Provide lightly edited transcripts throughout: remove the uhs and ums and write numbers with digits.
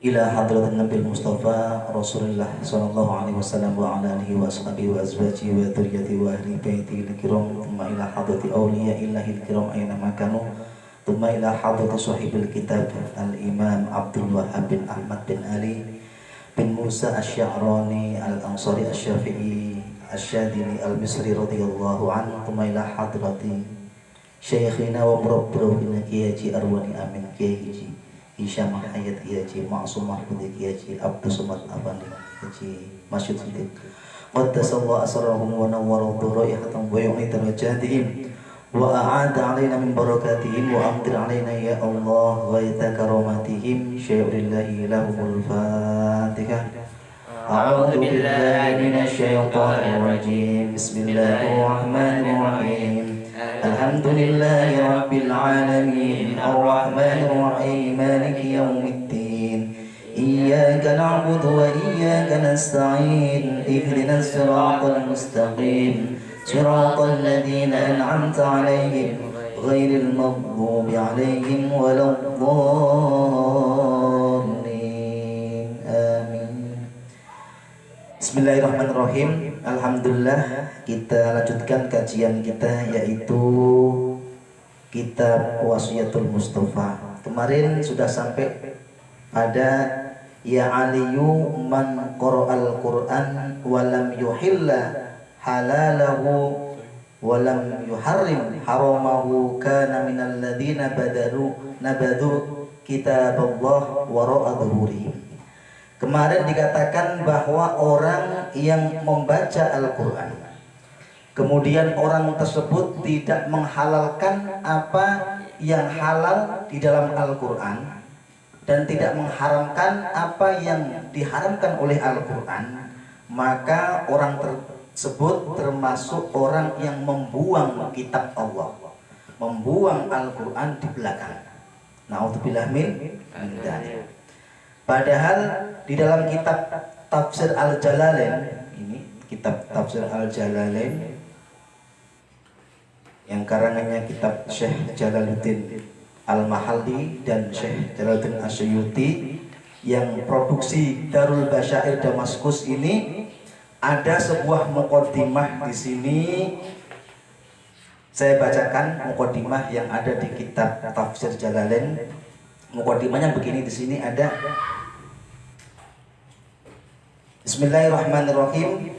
ila hadratin Nabi Mustafa Rasulullah sallallahu alaihi wasallam wa ala alihi wa ashabihi wa azwajihi wa dzurriyyatihi wa ahli baitihi al-kiram thumma ila hadrati awliyaillahi al-kiram aina makanu thumma ila hadrati sahibil kitab al-imam Abdul Wahhab bin Ahmad bin Ali bin Musa Asy-Sya'rani al-Ansari Asy-Syafi'i Asy-Syadili al-Misri radhiyallahu anhu thumma ila hadrati Syekhina wa murabbina Kiai Haji Arwani Amin Kiai Haji Hisyam Hayat Kiai Haji Ma'sum Mahfud Kiai Haji Abdus Somad Afandi Haji Masyud Siddiq Qaddasallahu asrarahum wa nawwara dhurriyyatahum wa yu'mit darajatihim wa a'ada 'alaina min barakatihim wa amtir 'alaina ya Allah ghaitha karamatihim syai'ulillahi lahumul Fatihah. A'udzu billahi minasy syaithanir rajim. Bismillahirrahmanirrahim. Alhamdulillahi rabbil alamin arrahmanir rahim maliki yaumiddin iyyaka na'budu wa iyyaka nasta'in ihdinas siratal mustaqim siratal ladzina an'amta 'alaihim ghairil maghdubi 'alaihim waladdallin amin. Bismillahirrahmanirrahim. Alhamdulillah, kita lanjutkan kajian kita yaitu kitab Wasiyatul Mustafa. Kemarin sudah sampai pada ya aliyu man qara'al Qur'an walam yuhilla halalahu walam yuharrim haramahu kana minal ladzina nabadu kitaballah wara'a dhuhurihim. Kemarin dikatakan bahwa orang yang membaca Al-Quran kemudian orang tersebut tidak menghalalkan apa yang halal di dalam Al-Quran dan tidak mengharamkan apa yang diharamkan oleh Al-Quran, maka orang tersebut termasuk orang yang membuang kitab Allah, membuang Al-Quran di belakang. Na'udzubillah min dzalik. Padahal di dalam kitab Tafsir Al-Jalalain, ini kitab Tafsir Al-Jalalain yang karangannya kitab Syekh Jalaluddin Al-Mahalli dan Syekh Jalaluddin Asyuyuti yang produksi Darul Basyair Damaskus ini, ada sebuah muqaddimah di sini. Saya bacakan muqaddimah yang ada di kitab Tafsir Jalalain. Muqaddimahnya begini, di sini ada Bismillahirrahmanirrahim.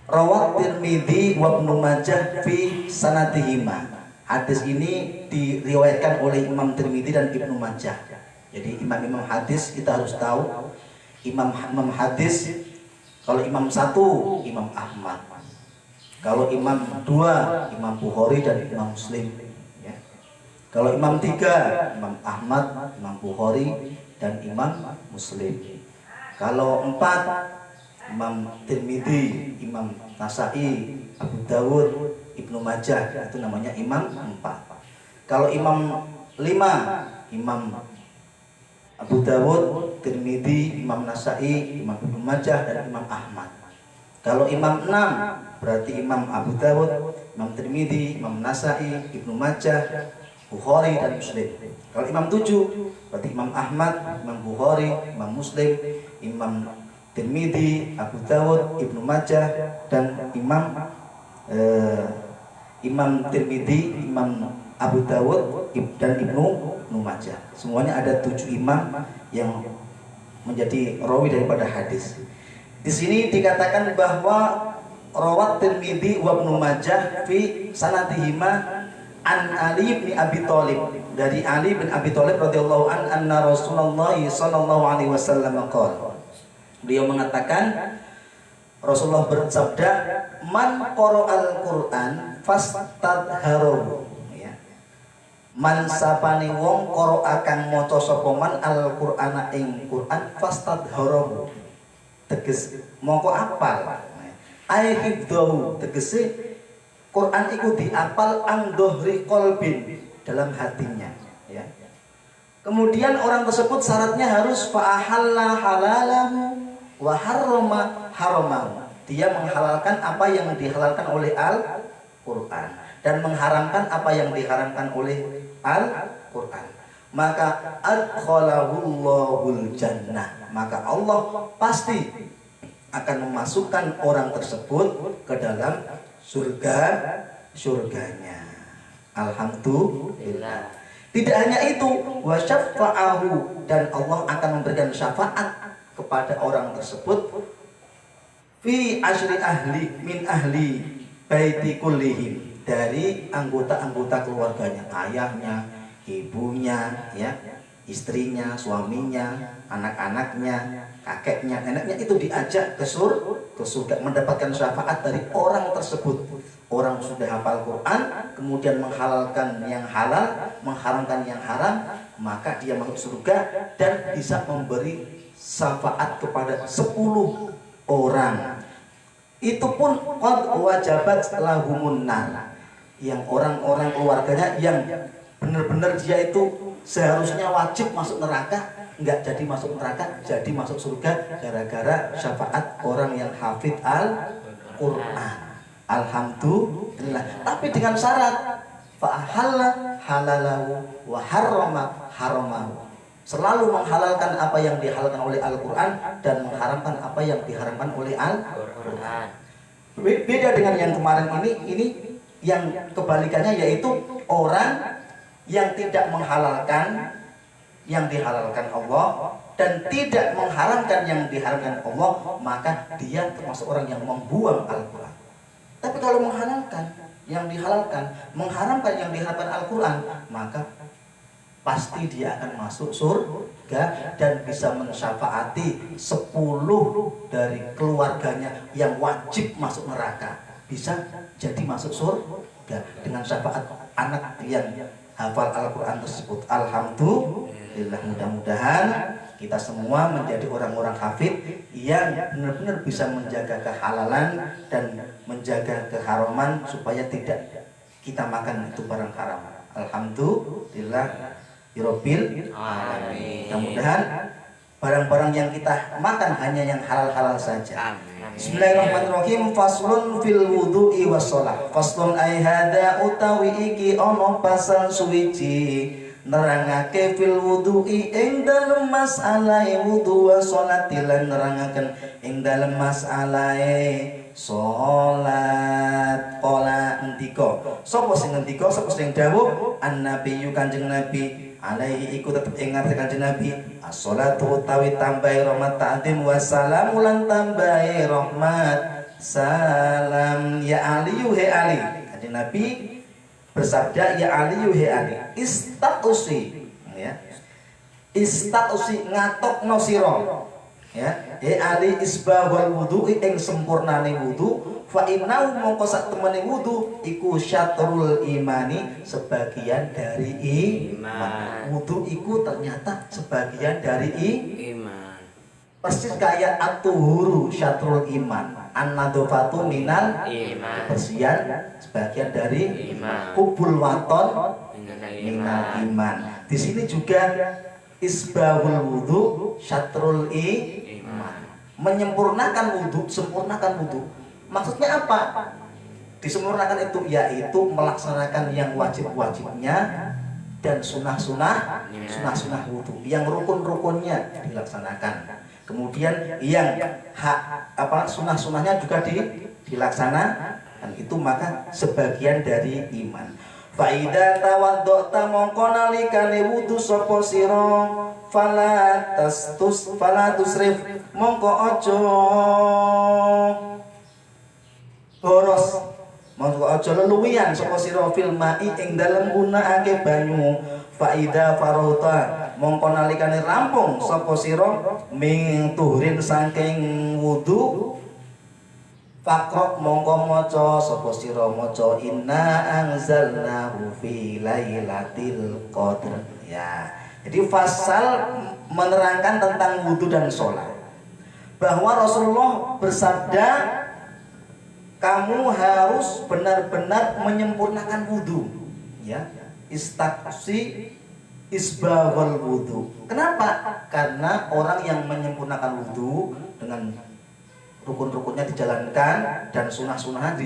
Rawat Tirmidzi wa Ibnu Majah fi sanadihima. Hadis ini diriwayatkan oleh Imam Tirmidzi dan Ibnu Majah. Jadi imam-imam hadis kita harus tahu, imam hadis, kalau imam satu Imam Ahmad, kalau imam dua Imam Bukhari dan Imam Muslim, ya. Kalau imam tiga Imam Ahmad, Imam Bukhari dan Imam Muslim. Kalau empat Imam Tirmidzi, Imam Nasa'i, Abu Dawud, Ibnu Majah, itu namanya imam empat. Kalau imam lima Imam Abu Dawud, Tirmidzi, Imam Nasa'i, Imam Ibnu Majah dan Imam Ahmad. Kalau imam enam berarti Imam Abu Dawud, Imam Tirmidzi, Imam Nasa'i, Ibnu Majah, Bukhari dan Muslim. Kalau imam tujuh berarti Imam Ahmad, Imam Bukhari, Imam Muslim, Imam Tirmidzi, Abu Dawud, Ibnu Majah dan Imam Tirmidzi, Imam Abu Dawud dan Ibnu Majah. Semuanya ada 7 imam yang menjadi rawi daripada hadis. Di sini dikatakan bahwa rawat Tirmidzi wa Ibnu Majah fi sanadihima an Ali bin Abi Thalib, dari Ali bin Abi Thalib radhiyallahu anna Rasulullah sallallahu alaihi wasallam qala. Beliau mengatakan, Rasulullah bersabda, man qara'al Qur'an fastadharu, ya. Man sapane wong qara'a kang maca sapa man al-Qur'ana ing Qur'an fastadharu, tegese mongko apal. Ai hifdzahu, tegese Quran itu diapal an dohri kolbin, dalam hatinya, ya. Kemudian orang tersebut syaratnya harus fa'ahalla halalahu wa harrama haramahu. Dia menghalalkan apa yang dihalalkan oleh Al-Quran dan mengharamkan apa yang diharamkan oleh Al-Quran. maka adkhalahullahul jannah, maka Allah pasti akan memasukkan orang tersebut ke dalam surganya. Alhamdulillah. Tidak hanya itu, wa syafa'ahu, dan Allah akan memberikan syafaat kepada orang tersebut fi asyri ahli min ahli baiti kullihim, dari anggota-anggota keluarganya, ayahnya, ibunya, ya, istrinya, suaminya, anak-anaknya, kakeknya, neneknya, itu diajak ke surga mendapatkan syafaat dari orang tersebut. Orang sudah hafal Quran, kemudian menghalalkan yang halal, mengharamkan yang haram, maka dia masuk surga dan bisa memberi syafaat kepada 10 orang. Itu pun qad wajabat lahumun nar, yang orang-orang keluarganya yang benar-benar dia itu seharusnya wajib masuk neraka, enggak jadi masuk neraka, jadi masuk surga gara-gara syafaat orang yang hafid Al-Quran. Alhamdulillah. Tapi dengan syarat fa'ahalla halalahu wa harrama haramahu, selalu menghalalkan apa yang dihalalkan oleh Al-Quran dan mengharamkan apa yang diharamkan oleh Al-Quran. Beda dengan yang kemarin ini yang kebalikannya, yaitu orang yang tidak menghalalkan yang dihalalkan Allah dan tidak mengharamkan yang diharamkan Allah, maka dia termasuk orang yang membuang Al-Quran. Tapi kalau menghalalkan yang dihalalkan, mengharamkan yang diharamkan Al-Quran, maka pasti dia akan masuk surga dan bisa mensyafaati 10 dari keluarganya yang wajib masuk neraka, bisa jadi masuk surga dengan syafaat anak yang hafal Al-Quran tersebut. Alhamdulillah, mudah-mudahan kita semua menjadi orang-orang hafid yang benar-benar bisa menjaga kehalalan dan menjaga keharaman supaya tidak kita makan itu barang haram. Alhamdulillah Rabbil alamin. Mudah-mudahan barang-barang yang kita makan hanya yang halal-halal saja. Bismillahirrahmanirrahim. Faslun fil wudu'i was shalah. Faslun ay hada utawi iki ono pasal suwiji nerangake fil wudu'i ing dalem masalahe wudu wa shalat, lan nerangaken ing dalem masalahe salat. Qala ndika, sapa sing ngendika, sapa sing dawuh? An-Nabi Kanjeng Nabi alaihi iku tetep ing ngarep Kanjeng Nabi as-shalatu utawi tambahi rahmat ta'zim wa salamu lan tambahi rahmat salam. Ya Ali he Ali, Kanjeng Nabi bersabda, ya Ali he Ali, istaqsi, ya, istaqsi ngatokno sira, ya, he Ali isbahul wudu'i ing sempurnane wudu, fa innahu mongko sak temene wudu iku syatrul imani, sebagian dari iman. Wudu iku ternyata sebagian dari iman. Persis kayak at-tuhuru syatrul iman, an-nadhafatu minal iman, kebersihan sebagian dari iman, kubul waton minal iman. Di sini juga isbahul wudu syatrul iman, menyempurnakan wudu, sempurnakan wudu. Maksudnya apa? Disempurnakan itu yaitu melaksanakan yang wajib-wajibnya dan sunah-sunah wudu, yang rukun-rukunnya dilaksanakan. Kemudian yang sunah-sunahnya juga dilaksanakan, itu maka sebagian dari iman. Faida tawaddota mongko nalikane wudu sapa sira fala tusrif mongko aja boros, mongko aja leluwian sapa sira fil ma'i ing dalem gunakake banyu. Faida farauta mongko nalikane rampung sapa sira ming tuhrin saking wudu, Fakrok mongko moco sapa sira moco inna anzalnahu fi lailatul qadr. Ya. Jadi pasal menerangkan tentang wudu dan sholat, bahwa Rasulullah bersabda kamu harus benar-benar menyempurnakan wudu, ya. Istaqsi isbaghul wudu. Kenapa? Karena orang yang menyempurnakan wudu dengan rukun-rukunnya dijalankan dan sunah-sunahnya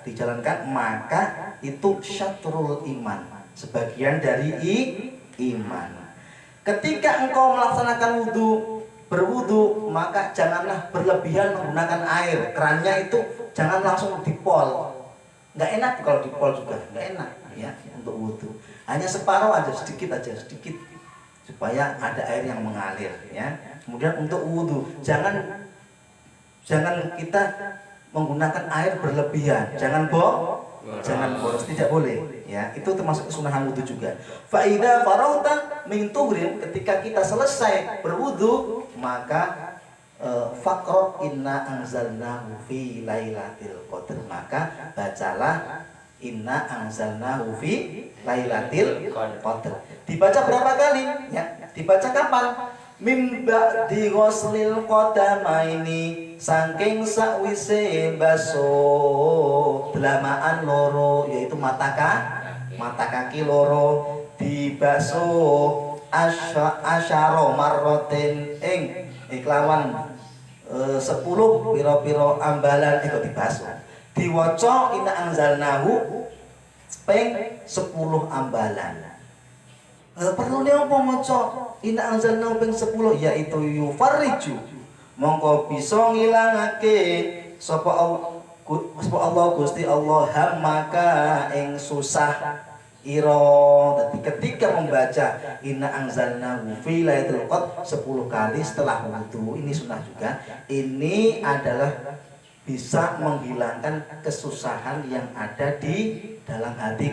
dijalankan, maka itu syatrul iman, sebagian dari iman. Ketika engkau melaksanakan berwudu, maka janganlah berlebihan menggunakan air. Kerannya itu jangan langsung dipol. Nggak enak kalau dipol juga, nggak enak ya untuk wudu. Hanya separuh aja, sedikit supaya ada air yang mengalir ya. Kemudian untuk wudu, jangan kita menggunakan air berlebihan, jangan boros, tidak boleh ya. Itu termasuk kesunahan wudu juga. Fa idza farauta min tughrin, ketika kita selesai berwudu, maka faqra inna anzalnahu fi lailatul qadr, maka bacalah inna anzalnahu fi lailatul qadr. Dibaca berapa kali ya? Dibaca kapan? Mim ba'di ghuslil qadamaini, saking sakwise baso delamaan loro, yaitu mata kaki loro, dibaso asyara marrotin ing iklawan 10 piro-piro ambalan iku dibaso. Diwaca inna anzalnahu ping 10 ambalan. Perlu nih apa maca inna anzalnahu ping 10, yaitu yufarriju, mongko bisa ngilangake sapa Allah Gusti Allah maka ing susah ira. Jadi ketika membaca inna anzalnahu fi lailatul qadr 10 kali setelah wudu, ini sunnah juga. Ini adalah bisa menghilangkan kesusahan yang ada di dalam hati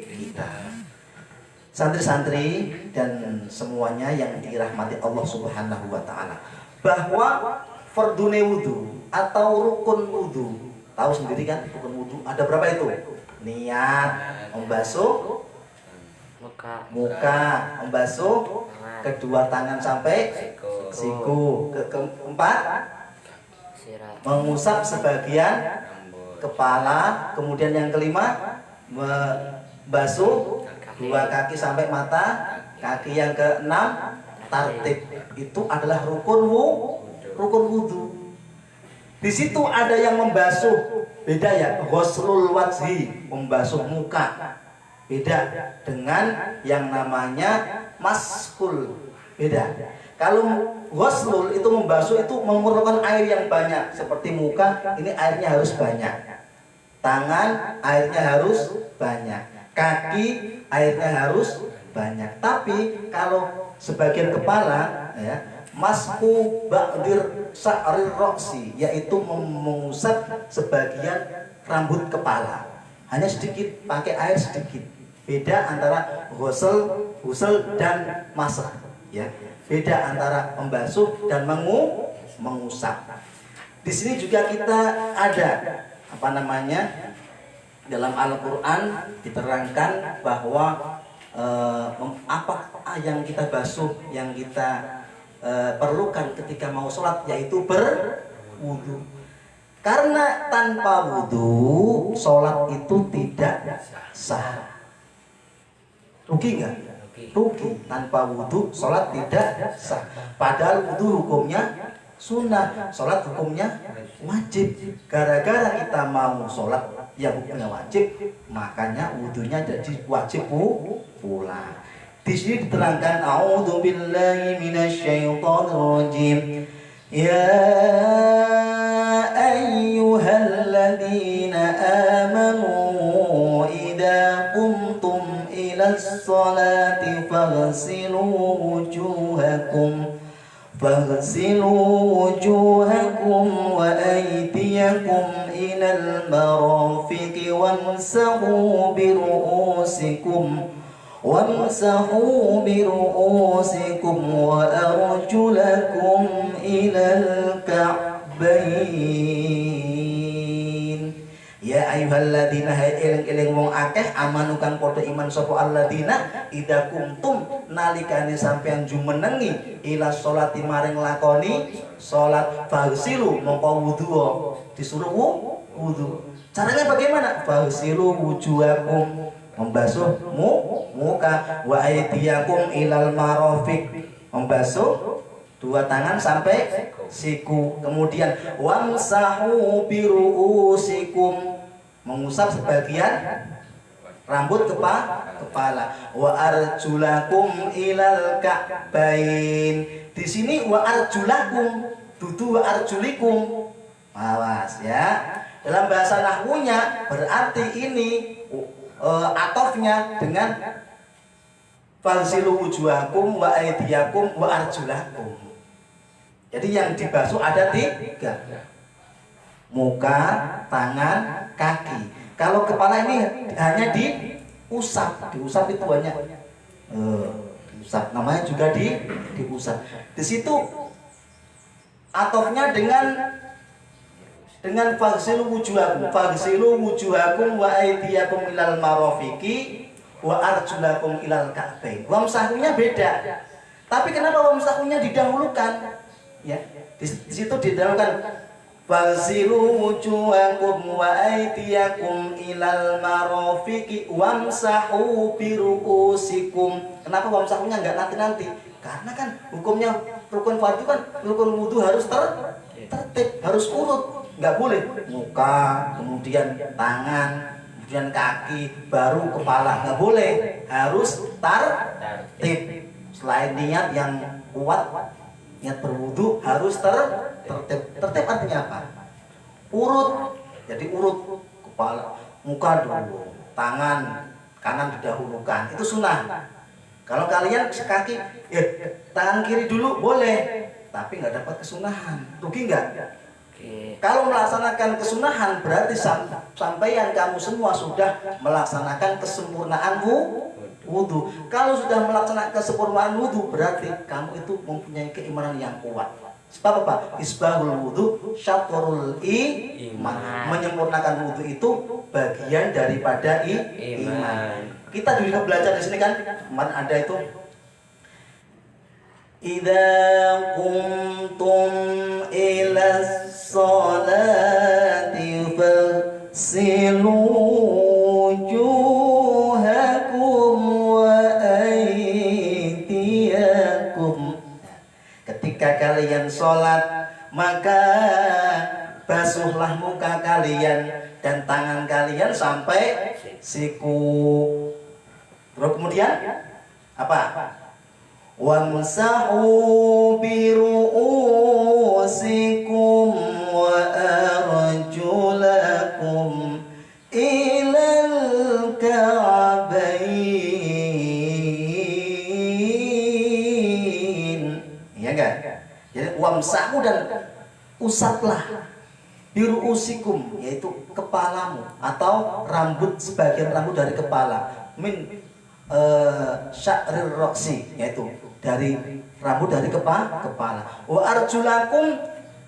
kita. Santri-santri dan semuanya yang dirahmati Allah Subhanahu wa taala, bahwa fardune wudu atau rukun wudu, tahu sendiri kan rukun wudu ada berapa itu? Niat, membasuh muka, membasuh kedua tangan sampai siku, keempat mengusap sebagian kepala, kemudian yang kelima membasuh dua kaki sampai mata kaki, yang keenam tartib. Itu adalah rukun wudu. Di situ ada yang membasuh, beda ya, ghuslul wajhi, membasuh muka, beda dengan yang namanya maskul, beda. Kalau ghuslul itu membasuh itu memerlukan air yang banyak, seperti muka ini airnya harus banyak, tangan airnya harus banyak, kaki airnya harus banyak. Tapi kalau sebagian kepala ya, masku ba'dir sa'rir roksi, yaitu mengusap sebagian rambut kepala, hanya sedikit, pakai air sedikit. Beda antara ghusl dan masah ya. Beda antara membasuh dan mengusap. Di sini juga kita ada dalam Al-Quran diterangkan bahwa apa yang kita basuh, yang kita perlukan ketika mau sholat, yaitu berwudu. Karena tanpa wudu sholat itu tidak sah. Rugi nggak? Rugi. Tanpa wudu sholat tidak sah. Padahal wudu hukumnya sunnah, sholat hukumnya wajib. Gara-gara kita mau sholat yang hukumnya wajib, makanya wudunya jadi wajib pula. Di sini diterangkan, a'udzu billahi minasyaitonir rajim. Ya ayyuhalladzina amanu idza qumtum ilas salati faghsilu wujuhakum wa aydiyakum ilal marafiqi wamsahu biru'usikum wa arjulakum ilal ka'bain. Ya ayyuhalladzina, hai eling-eling wong akeh, amanu kang padha iman sapa alladzina idza kumtum nalikane sampean jumenengi ila sholati maring lakoni salat, fagsilu mongko wudu, disuruh wudu. Caranya bagaimana? Fagsilu wujuhakum, membasuh muka, wa aydiyakum ilal marafiq, membasuh dua tangan sampai siku, kemudian wamsahu biru'usikum, mengusap sebagian rambut kepala. Wa arjulakum ilal ka'bain. Di sini wa arjulakum, dudu wa arjulikum. Awas ya. Dalam bahasa nahwunya berarti ini atofnya dengan falsilu wujuhakum wa aydiyakum wa arjulakum. Jadi yang dibasuh ada 3. Muka, tangan, kaki. Kalau kepala ini hanya diusap itu banyak. Diusap, namanya juga diusap. Di situ atofnya dengan fagsilu wujuhakum wa aydiyakum ilal marafiqi wa arjulakum ilal ka'bain. Wamsahunya beda. Tapi kenapa wamsahunya didahulukan? Ya, di situ didahulukan fagsilu wujuhakum wa aydiyakum ilal marafiqi wamsahu bi ru'usikum. Kenapa wamsahunya enggak nanti-nanti? Karena kan hukumnya rukun fardu kan rukun wudu harus tertib, harus urut. Enggak boleh muka, kemudian tangan, kemudian kaki, baru kepala. Enggak boleh, harus tertib. Selain niat yang kuat, niat berwudu harus tertib. Tertib artinya apa? Urut. Jadi urut kepala, muka dulu, tangan kanan didahulukan. Itu sunnah. Kalau kalian kaki, tangan kiri dulu boleh, tapi nggak dapat kesunahan. Rugi nggak? Kalau melaksanakan kesunahan berarti sampaian kamu semua sudah melaksanakan kesempurnaan wudu. Kalau sudah melaksanakan kesempurnaan wudu berarti kamu itu mempunyai keimanan yang kuat. Sebab apa? Isbahul wudu syatrul iman. Menyempurnakan wudu itu bagian daripada iman. Kita juga belajar di sini kan, kemarin ada itu. Idza qumtum ila sholati fagsilu wujuhakum wa aydiyakum. Ketika kalian sholat, maka basuhlah muka kalian dan tangan kalian sampai siku. Terus kemudian apa? Wamsahu bi ru'usikum wa arjulakum ilal ka'bain. Iya enggak? Jadi wamsahu dan usaplah biru'usikum, yaitu kepalamu atau rambut, sebagian rambut dari kepala, min sya'rir roksi, yaitu dari rambut dari kepala. Wa arjulakum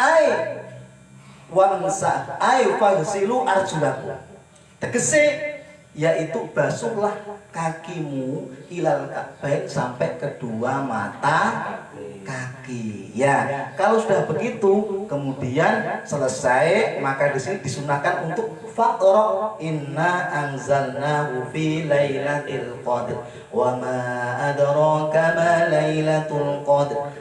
ay wamsah ay fagsilu arjulakum. Tegese yaitu basuhlah kakimu ilal ka'bain sampai kedua mata kaki. Ya, kalau sudah begitu kemudian selesai, maka di sini disunahkan untuk faqra inna anzalnahu fi lailatul qadr wa ma adraka ma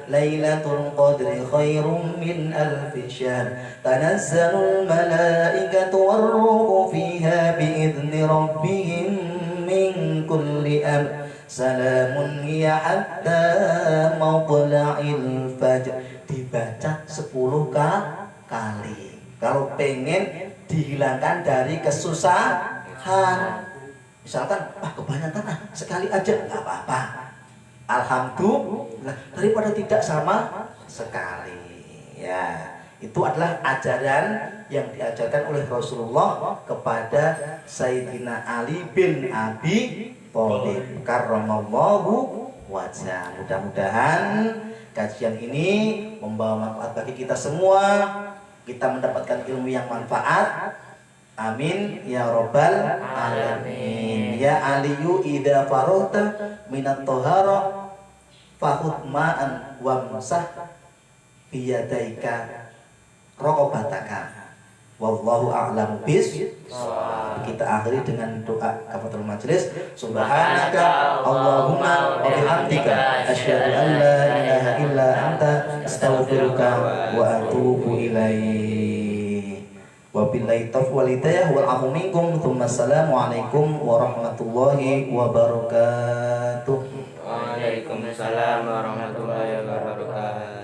lailatul qadri khairum min alfi syahr tanazzalul malaikatu warruhu fiha biidzni rabbihim min kulli amr salamun hiya hatta matla'il fajr. Dibaca 10 kali. Kalau pengen dihilangkan dari kesusahan, misalkan kebanyakan sekali aja, nggak apa-apa, alhamdulillah, daripada tidak sama sekali. Ya, itu adalah ajaran yang diajarkan oleh Rasulullah kepada Sayyidina Ali bin Abi Thalib karramallahu wajhah. Mudah-mudahan kajian ini membawa manfaat bagi kita semua, kita mendapatkan ilmu yang manfaat. Amin ya robbal alamin. Ya aliyu idza faragta minat thahara fahud ma'an wamsah biyadaika raqabataka. Wallahu a'lamu bissawab. Kita akhiri dengan doa kafaratul majelis. Subhanaka Allahumma wa bihamdika asyhadu an la ilaha illa anta astaghfiruka wa atubu ilaik. Wabillahi taufiq wal hidayah wal afu minkum. Assalamualaikum warahmatullahi wabarakatuh. Waalaikumsalam warahmatullahi wabarakatuh.